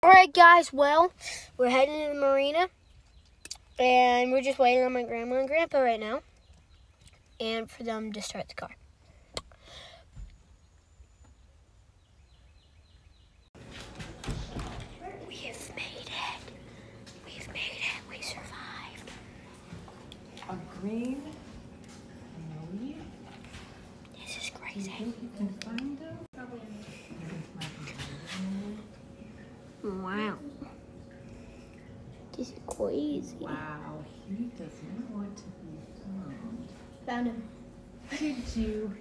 Alright guys, well, we're heading to the marina, and we're just waiting on my grandma and grandpa right now, and for them to start the car. We have made it. We've made it. We survived. A green canoe? This is crazy. You can find them? Wow. This is crazy. Wow, he does not want to be found. Found him. Did you?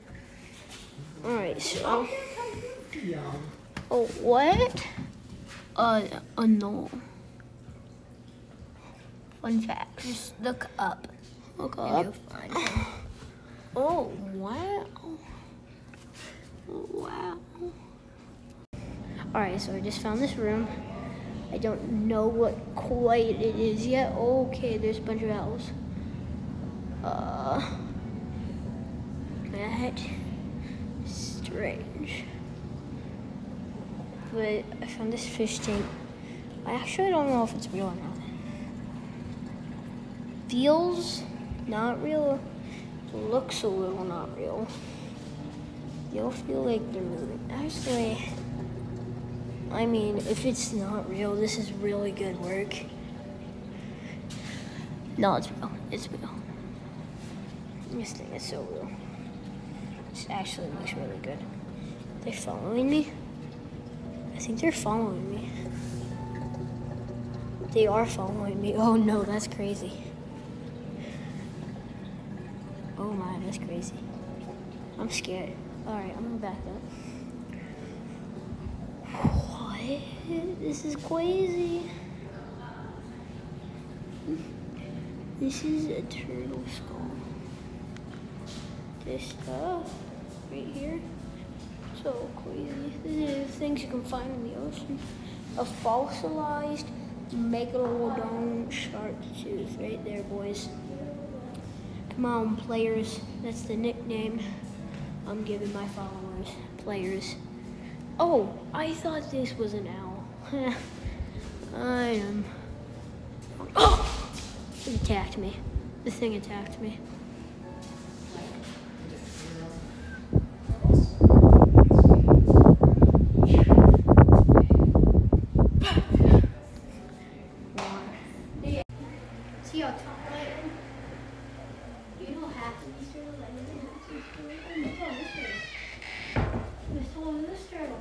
Alright, so. Yeah. Oh, what? No. Fun fact. Just look up. Look And up. you'll find him. Oh, wow. Wow. Alright, so I just found this room. I don't know what quite it is yet. Okay, there's a bunch of owls. That strange. But I found this fish tank. I actually don't know if it's real or not. Feels not real. Looks a little not real. You'll feel like they're moving. Actually, I mean, if it's not real, this is really good work. No, it's real. It's real. This thing is so real. This actually looks really good. They're following me? I think they're following me. They are following me. Oh no, that's crazy. Oh my, that's crazy. I'm scared. Alright, I'm gonna back up. What? This is crazy. This is a turtle skull. This stuff right here, so crazy. This is things you can find in the ocean. A fossilized megalodon shark tooth right there, boys. Come on, players. That's the nickname I'm giving my followers. Players. Oh, I thought this was an owl. I am. Oh! It attacked me. The thing attacked me. See how tall I am? Do you know half of these turtles? I didn't know half of these turtles. I'm as tall as this turtle. I'm as tall as this turtle.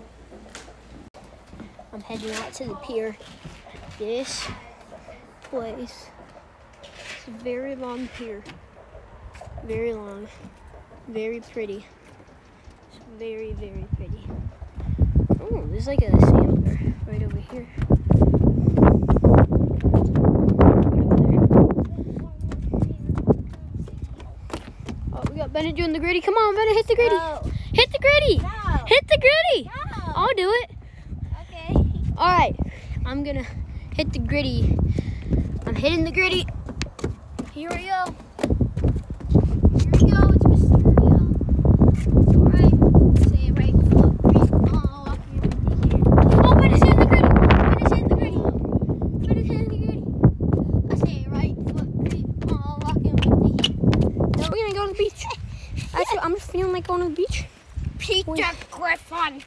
I'm heading out to the pier. This place is a very long pier. Very long. Very pretty. It's very, very pretty. Oh, there's like a sailor right over here. Bennett doing the gritty. Come on, Bennett, hit the gritty. No. Hit the gritty. No. Hit the gritty. No. I'll do it. Okay. All right, I'm gonna hit the gritty. I'm hitting the gritty. Here we go. Here we go. It's Mysterio. All right. Say it right. Oh, up here. Oh, Bennett's hitting the gritty. Bennett's hitting the gritty. Bennett's hitting the gritty. I say it right. Oh, walking with the heat. Now we're gonna go to the beach. Actually, I'm just feeling like going to the beach. Peter Griffin.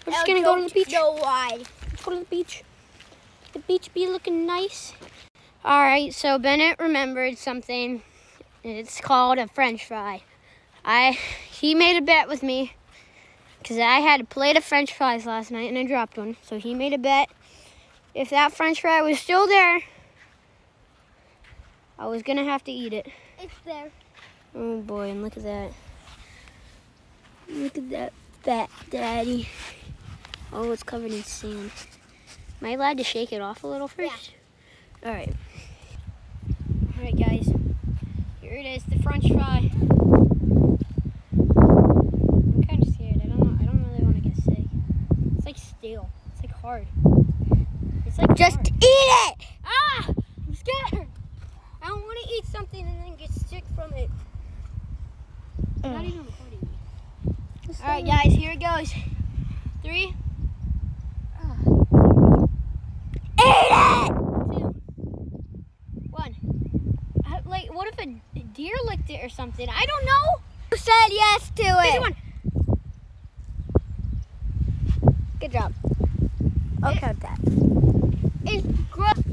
We're just gonna go to the beach. No why. Let's go to the beach. The beach be looking nice. All right, so Bennett remembered something. It's called a French fry. He made a bet with me because I had a plate of French fries last night and I dropped one. So he made a bet. If that French fry was still there, I was gonna have to eat it. It's there. Oh boy, and look at that. Look at that fat daddy. Oh, it's covered in sand. Am I allowed to shake it off a little first? Yeah. All right. All right, guys. Here it is, the French fry. I'm kind of scared. I don't really want to get sick. It's like stale. It's like hard. It's like Just hard. eat it. Ah! I'm scared. I don't want to eat something and then get sick from it. Not even recording me. All right, guys. Here it goes. 3. deer licked it or something. I don't know. You said yes to it. One. Good job. I'll count that. It's gross.